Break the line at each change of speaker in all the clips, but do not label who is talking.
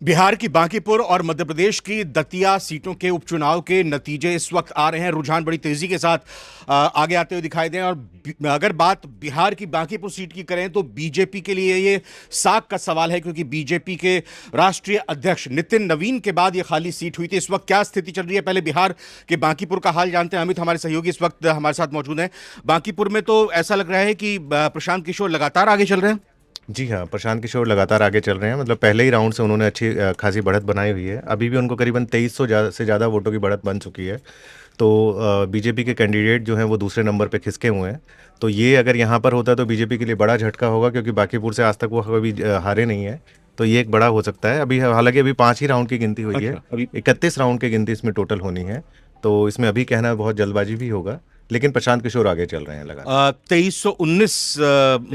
बिहार की बांकीपुर और मध्य प्रदेश की दतिया सीटों के उपचुनाव के नतीजे इस वक्त आ रहे हैं। रुझान बड़ी तेजी के साथ आगे आते हुए दिखाई दे रहे हैं। और अगर बात बिहार की बांकीपुर सीट की करें तो बीजेपी के लिए ये साख का सवाल है, क्योंकि बीजेपी के राष्ट्रीय अध्यक्ष नितिन नवीन के बाद ये खाली सीट हुई थी। इस वक्त क्या स्थिति चल रही है, पहले बिहार के बांकीपुर का हाल जानते हैं। अमित हमारे सहयोगी इस वक्त हमारे साथ मौजूद हैं। बांकीपुर में तो ऐसा लग रहा है कि प्रशांत किशोर लगातार आगे चल रहे हैं।
जी हाँ, प्रशांत किशोर लगातार आगे चल रहे हैं। मतलब पहले ही राउंड से उन्होंने अच्छी खासी बढ़त बनाई हुई है। अभी भी उनको करीबन 2300 से ज़्यादा वोटों की बढ़त बन चुकी है। तो बीजेपी के कैंडिडेट जो हैं वो दूसरे नंबर पे खिसके हुए हैं। तो ये अगर यहाँ पर होता है तो बीजेपी के लिए बड़ा झटका होगा, क्योंकि बांकीपुर से आज तक वो कभी हारे नहीं है। तो ये एक बड़ा हो सकता है। अभी हालांकि अभी 5 ही राउंड की गिनती हुई है। अभी 31 राउंड की गिनती इसमें टोटल होनी है। तो इसमें अभी कहना बहुत जल्दबाजी भी होगा, लेकिन प्रशांत किशोर आगे चल रहे हैं लगातार।
2319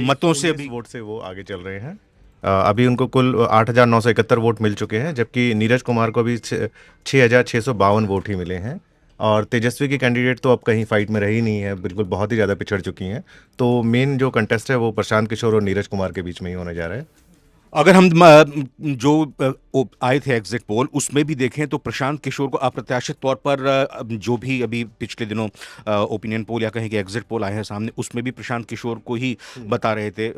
मतों से अभी
वोट से वो आगे चल रहे हैं। अभी उनको कुल 8,971 वोट मिल चुके हैं, जबकि नीरज कुमार को भी 6,652 वोट ही मिले हैं। और तेजस्वी की कैंडिडेट तो अब कहीं फाइट में रही नहीं है, बिल्कुल बहुत ही ज़्यादा पिछड़ चुकी हैं। तो मेन जो कंटेस्ट है वो प्रशांत किशोर और नीरज कुमार के बीच में ही होने जा रहा है।
अगर हम जो आए थे एग्जिट पोल उसमें भी देखें तो प्रशांत किशोर को अप्रत्याशित तौर पर जो भी अभी पिछले दिनों ओपिनियन पोल या कहें कि एग्जिट पोल आए हैं सामने, उसमें भी प्रशांत किशोर को ही बता रहे थे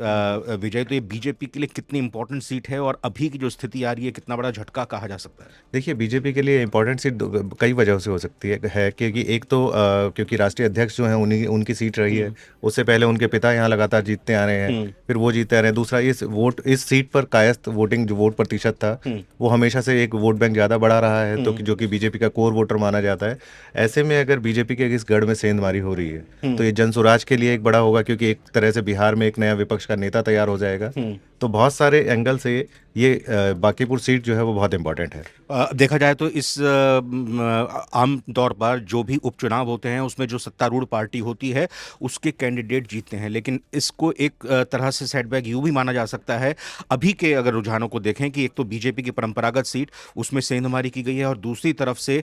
विजय। तो ये बीजेपी के लिए कितनी इंपॉर्टेंट सीट है और अभी की जो स्थिति आ रही है, कितना बड़ा झटका कहा जा सकता है?
देखिए, बीजेपी के लिए इंपॉर्टेंट सीट कई वजहों से हो सकती है क्योंकि एक तो क्योंकि राष्ट्रीय अध्यक्ष जो हैं उन्हीं उनकी सीट रही है। उससे पहले उनके पिता यहाँ लगातार जीतते आ रहे हैं, फिर वो जीतते आ रहे हैं। दूसरा, इस सीट पर कायस्थ वोटिंग जो वोट प्रतिशत था वो हमेशा से एक वोट बैंक ज़्यादा बढ़ा रहा है, तो जो कि बीजेपी का कोर वोटर माना जाता है। ऐसे में अगर बीजेपी के इस गढ़ में सेंधमारी हो रही है तो ये जनसुराज के लिए एक बड़ा होगा, क्योंकि एक तरह से बिहार में एक नया विपक्ष का नेता तैयार हो जाएगा। तो बहुत सारे एंगल से ये बांकीपुर सीट जो है वो बहुत इंपॉर्टेंट है।
देखा जाए तो इस आम तौर पर जो भी उपचुनाव होते हैं उसमें जो सत्तारूढ़ पार्टी होती है उसके कैंडिडेट जीतते हैं, लेकिन इसको एक तरह से सेटबैक यूं भी माना जा सकता है अभी के अगर रुझानों को देखें कि एक तो बीजेपी की परंपरागत सीट उसमें सेंधमारी की गई है और दूसरी तरफ से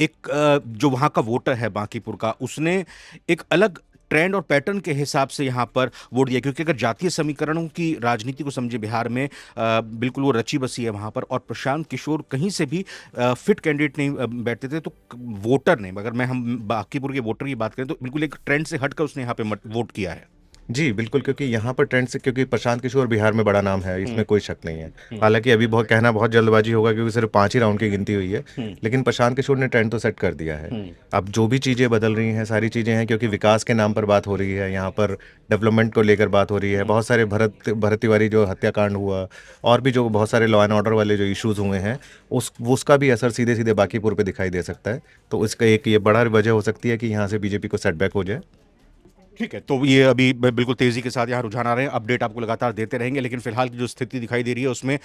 जो वहाँ का वोटर है बांकीपुर का, उसने एक अलग ट्रेंड और पैटर्न के हिसाब से यहाँ पर वोट दिया। क्योंकि अगर जातीय समीकरणों की राजनीति को समझे बिहार में, बिल्कुल वो रची बसी है वहाँ पर, और प्रशांत किशोर कहीं से भी फिट कैंडिडेट नहीं बैठते थे। तो वोटर ने, अगर हम बांकीपुर के वोटर की बात करें तो बिल्कुल एक ट्रेंड से हटकर उसने यहाँ पे वोट किया है।
जी बिल्कुल, क्योंकि यहाँ पर ट्रेंड से, क्योंकि प्रशांत किशोर बिहार में बड़ा नाम है, इसमें कोई शक नहीं है। हालांकि अभी बहुत कहना बहुत जल्दबाजी होगा, क्योंकि सिर्फ 5 ही राउंड की गिनती हुई है, लेकिन प्रशांत किशोर ने ट्रेंड तो सेट कर दिया है। अब जो भी चीज़ें बदल रही हैं सारी चीज़ें हैं क्योंकि विकास के नाम पर बात हो रही है, यहाँ पर डेवलपमेंट को लेकर बात हो रही है। बहुत सारे भरत तिवारी जो हत्याकांड हुआ और भी जो बहुत सारे लॉ एंड ऑर्डर वाले जो इश्यूज़ हुए हैं उसका भी असर सीधे सीधे बांकीपुर पे दिखाई दे सकता है। तो इसका एक ये बड़ा वजह हो सकती है कि यहाँ से बीजेपी को सेटबैक हो जाए।
ठीक है, तो ये अभी बिल्कुल तेजी के साथ यहाँ रुझान आ रहे हैं। अपडेट आपको लगातार देते रहेंगे, लेकिन फिलहाल की जो स्थिति दिखाई दे रही है उसमें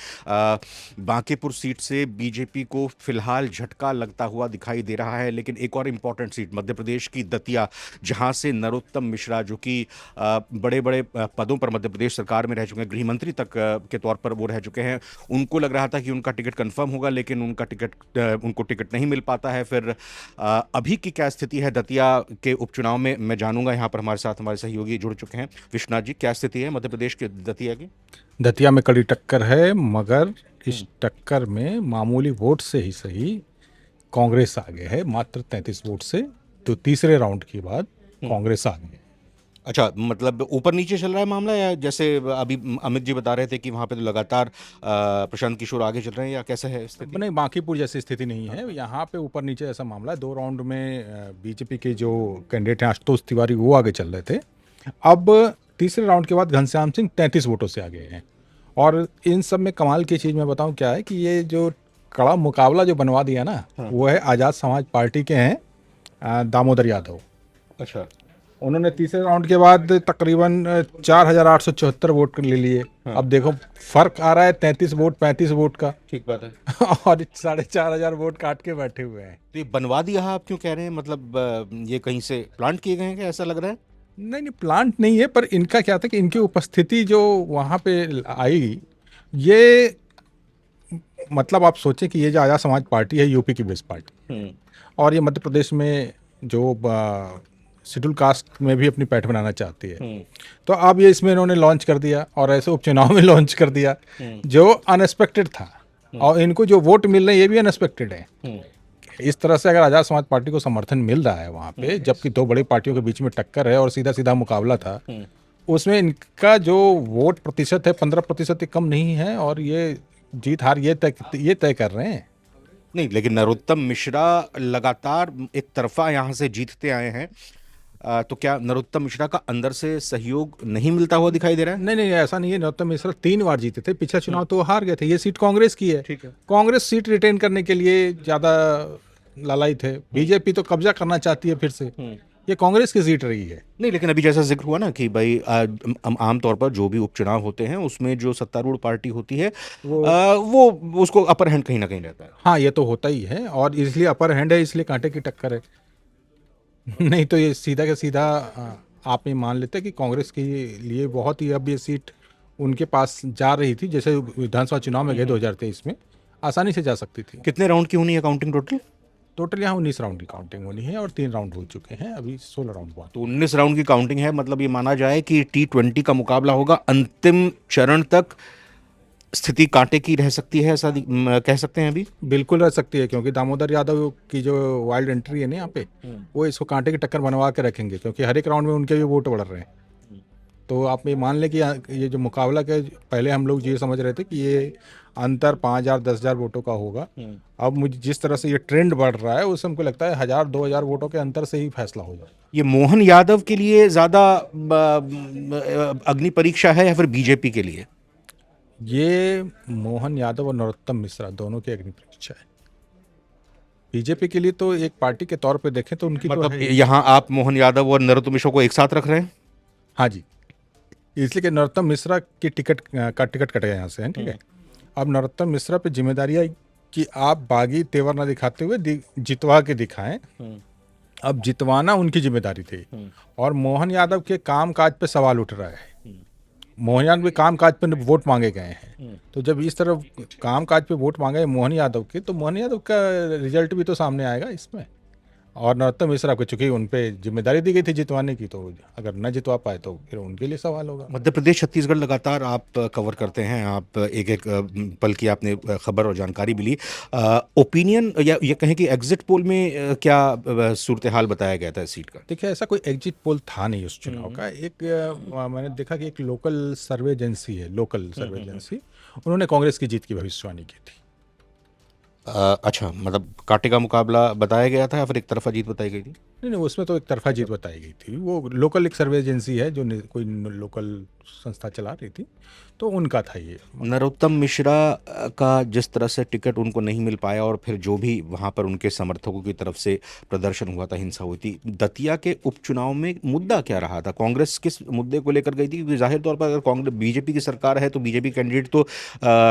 बांकीपुर सीट से बीजेपी को फिलहाल झटका लगता हुआ दिखाई दे रहा है। लेकिन एक और इम्पॉर्टेंट सीट मध्य प्रदेश की दतिया, जहाँ से नरोत्तम मिश्रा, जो कि बड़े बड़े पदों पर मध्य प्रदेश सरकार में रह चुके हैं, गृह मंत्री तक के तौर पर वो रह चुके हैं, उनको लग रहा था कि उनका टिकट कन्फर्म होगा, लेकिन उनको टिकट नहीं मिल पाता है। फिर अभी की क्या स्थिति है दतिया के उपचुनाव में, मैं जानूंगा। यहाँ पर हमारे साथ हमारे सहयोगी जुड़ चुके हैं। विश्वनाथ जी, क्या स्थिति है मध्य प्रदेश के दतिया की?
दतिया में कड़ी टक्कर है, मगर इस टक्कर में मामूली वोट से ही सही कांग्रेस आगे है, मात्र 33 वोट से। तो तीसरे राउंड के बाद कांग्रेस आगे है।
अच्छा, मतलब ऊपर नीचे चल रहा है मामला, या जैसे अभी अमित जी बता रहे थे कि वहाँ पे तो लगातार प्रशांत किशोर आगे चल रहे हैं, या कैसा है स्थिति?
नहीं, बांकीपुर जैसी स्थिति नहीं है यहाँ पे। ऊपर नीचे ऐसा मामला है। 2 राउंड में बीजेपी के जो कैंडिडेट हैं आशुतोष तिवारी, वो आगे चल रहे थे। अब तीसरे राउंड के बाद घनश्याम सिंह 33 वोटों से आगे हैं। और इन सब में कमाल की चीज़ मैं बताऊं क्या है कि ये जो कड़ा मुकाबला जो बनवा दिया ना, वो है आज़ाद समाज पार्टी के हैं दामोदर यादव।
अच्छा,
उन्होंने तीसरे राउंड के बाद तकरीबन 4,874 वोट ले लिए। अब देखो फर्क आ रहा है 33 वोट 35 वोट का।
ठीक बात है।
और 4,500 वोट काट के बैठे हुए हैं।
तो ये बनवा दिया आप क्यों कह रहे हैं? मतलब ये कहीं से प्लांट किए गए हैं क्या, ऐसा लग रहा है?
नहीं, प्लांट नहीं है, पर इनका क्या था कि इनकी उपस्थिति जो वहाँ पे आई, ये मतलब आप सोचें कि ये जो आज़ाद समाज पार्टी है यूपी की बेस पार्टी, और ये मध्य प्रदेश में जो शेड्यूल कास्ट में भी अपनी पैठ बनाना चाहती है। तो अब ये इसमें इन्होंने लॉन्च कर दिया, और ऐसे उपचुनाव में लॉन्च कर दिया जो अनएक्सपेक्टेड था। और इनको जो वोट मिल रहे हैं ये भी अनएक्सपेक्टेड है। इस तरह से अगर आज़ाद समाज पार्टी को समर्थन मिल रहा है वहाँ पे, जबकि दो बड़ी पार्टियों के बीच में टक्कर है और सीधा सीधा मुकाबला था, उसमें इनका जो वोट प्रतिशत है 15% से कम नहीं है, और ये जीत हार ये तय कर रहे हैं।
नहीं, लेकिन नरोत्तम मिश्रा लगातार एक तरफा यहाँ से जीतते आए हैं। तो क्या नरोत्तम मिश्रा का अंदर से सहयोग नहीं मिलता हुआ दिखाई दे रहा है?
नहीं नहीं, ऐसा नहीं है। नरोत्तम मिश्रा 3 बार जीते थे, पिछला चुनाव तो वो हार गए थे। ये सीट कांग्रेस की है।
ठीक है।
कांग्रेस सीट रिटेन करने के लिए ज़्यादा लालायित है। बीजेपी तो कब्जा करना चाहती है फिर से। ये कांग्रेस की सीट रही है।
नहीं, लेकिन अभी जैसा जिक्र हुआ ना कि भाई आमतौर पर जो भी उपचुनाव होते हैं उसमें जो सत्तारूढ़ पार्टी होती है वो उसको अपर हैंड कहीं ना कहीं रहता है।
हाँ, ये तो होता ही है, और इसलिए अपर हैंड है, इसलिए कांटे की टक्कर है। नहीं तो ये सीधा का सीधा आप ये मान लेते कि कांग्रेस के लिए बहुत ही अब ये सीट उनके पास जा रही थी, जैसे विधानसभा चुनाव में गए 2023 में, आसानी से जा सकती थी।
कितने राउंड की होनी है काउंटिंग टोटल?
टोटल यहाँ 19 राउंड की काउंटिंग होनी है और 3 राउंड हो चुके हैं, अभी 16 राउंड हुआ।
तो 19 राउंड की काउंटिंग है, मतलब ये माना जाए कि T20 का मुकाबला होगा। अंतिम चरण तक स्थिति कांटे की रह सकती है, ऐसा कह सकते हैं अभी?
बिल्कुल रह सकती है, क्योंकि दामोदर यादव की जो वाइल्ड एंट्री है ना यहाँ पे, वो इसको कांटे की टक्कर बनवा के रखेंगे, क्योंकि हर एक राउंड में उनके भी वोट बढ़ रहे हैं। तो आप ये मान लें कि ये जो मुकाबला के पहले हम लोग ये समझ रहे थे कि ये अंतर 5,000 10,000 वोटों का होगा। अब मुझे जिस तरह से ये ट्रेंड बढ़ रहा है, उससे हमको लगता है 1,000 2,000 वोटों के अंतर से ही फैसला हो जाए।
ये मोहन यादव के लिए ज्यादा अग्नि परीक्षा है या फिर बीजेपी के लिए?
ये मोहन यादव और नरोत्तम मिश्रा दोनों की अग्नि परीक्षा है। बीजेपी के लिए तो एक पार्टी के तौर पे देखें तो उनकी
मतलब
तो है।
यहाँ आप मोहन यादव और नरोत्तम मिश्रा को एक साथ रख रहे हैं?
हाँ जी, इसलिए कि नरोत्तम मिश्रा की टिकट कट गया यहाँ से है, ठीक है। अब नरोत्तम मिश्रा पे जिम्मेदारी आई कि आप बागी तेवर न दिखाते हुए जितवा के दिखाएं। अब जितवाना उनकी जिम्मेदारी थी, और मोहन यादव के काम काज पे सवाल उठ रहा है। मोहन यादव के काम काज पे वोट मांगे गए हैं, तो जब इस तरह काम काज पे वोट मांगे हैं मोहन यादव के, तो मोहन यादव का रिजल्ट भी तो सामने आएगा इसमें। और नरोत्तम मिश्रा को चूंकि उन पे जिम्मेदारी दी गई थी जितवाने की, तो अगर न जितवा पाए तो फिर उनके लिए सवाल होगा।
मध्य प्रदेश छत्तीसगढ़ लगातार आप कवर करते हैं, आप एक एक पल की आपने खबर और जानकारी भी ली। ओपिनियन या ये कहें कि एग्जिट पोल में क्या सूरत हाल बताया गया था इस सीट का?
देखिए, ऐसा कोई एग्जिट पोल था नहीं उस चुनाव का। मैंने देखा कि एक लोकल सर्वे एजेंसी है, लोकल सर्वे एजेंसी, उन्होंने कांग्रेस की जीत की भविष्यवाणी की थी।
अच्छा, मतलब कांटे का मुकाबला बताया गया था या फिर एक तरफा जीत बताई गई थी?
नहीं नहीं, उसमें तो एक तरफा जीत बताई गई थी। वो लोकल एक सर्वे एजेंसी है जो कोई लोकल संस्था चला रही थी, तो उनका था ये।
नरोत्तम मिश्रा का जिस तरह से टिकट उनको नहीं मिल पाया और फिर जो भी वहां पर उनके समर्थकों की तरफ से प्रदर्शन हुआ था, हिंसा हुई थी, दतिया के उपचुनाव में मुद्दा क्या रहा था? कांग्रेस किस मुद्दे को लेकर गई थी? क्योंकि जाहिर तौर पर अगर कांग्रेस बीजेपी की सरकार है तो बीजेपी कैंडिडेट तो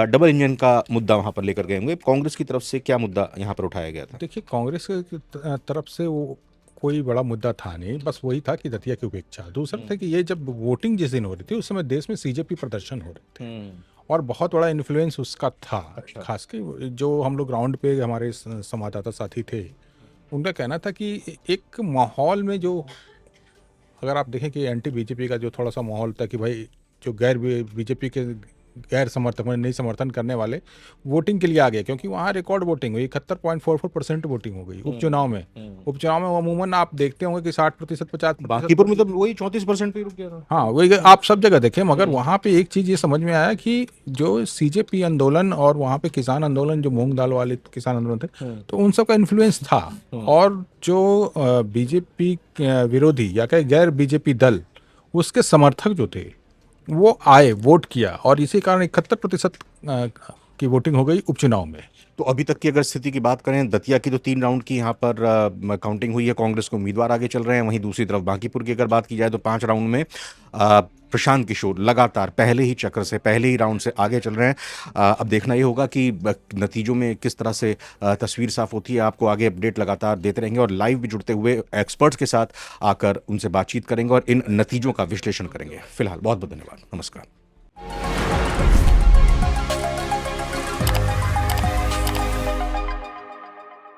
डबल इंजन का मुद्दा वहां पर लेकर गए होंगे। कांग्रेस की तरफ से क्या मुद्दा यहाँ पर उठाया गया था?
देखिए, कांग्रेस की तरफ से वो कोई बड़ा मुद्दा था नहीं, बस वही था कि दतिया की उपेक्षा। दूसरा था कि ये जब वोटिंग जिस दिन हो रही थी उस समय देश में सीजेपी प्रदर्शन हो रहे थे, और बहुत बड़ा इन्फ्लुएंस उसका था। खास के जो हम लोग ग्राउंड पे हमारे संवाददाता साथी थे, उनका कहना था कि एक माहौल में जो, अगर आप देखें कि एंटी बीजेपी का जो थोड़ा सा माहौल था कि भाई जो गैर बीजेपी के गैर समर्थक नहीं समर्थन करने वाले वोटिंग के लिए आ गए, क्योंकि वहाँ रिकॉर्ड वोटिंग हुई, 71.44% वोटिंग हो गई उपचुनाव में। उपचुनाव में अमूमन आप देखते होंगे कि 60% 50%।
बांकीपुर में तो वही 34% पे रुक गया था।
हाँ, वही आप सब जगह देखें, मगर वहाँ पे एक चीज़ ये समझ में आया कि जो सीजेपी आंदोलन और वहाँ पे किसान आंदोलन, जो मूंग दाल वाले किसान आंदोलन थे, तो उन सब का इन्फ्लुएंस था। और जो बीजेपी विरोधी या कहे गैर बीजेपी दल, उसके समर्थक जो थे वो आए, वोट किया, और इसी कारण 71% की वोटिंग हो गई उपचुनाव में।
तो अभी तक की अगर स्थिति की बात करें, दतिया की तो 3 राउंड की यहाँ पर काउंटिंग हुई है, कांग्रेस के उम्मीदवार आगे चल रहे हैं। वहीं दूसरी तरफ बांकीपुर की अगर बात की जाए तो 5 राउंड में प्रशांत किशोर लगातार पहले ही चक्र से, पहले ही राउंड से आगे चल रहे हैं। अब देखना ये होगा कि नतीजों में किस तरह से तस्वीर साफ होती है। आपको आगे अपडेट लगातार देते रहेंगे और लाइव भी जुड़ते हुए एक्सपर्ट्स के साथ आकर उनसे बातचीत करेंगे और इन नतीजों का विश्लेषण करेंगे। फिलहाल बहुत बहुत धन्यवाद, नमस्कार।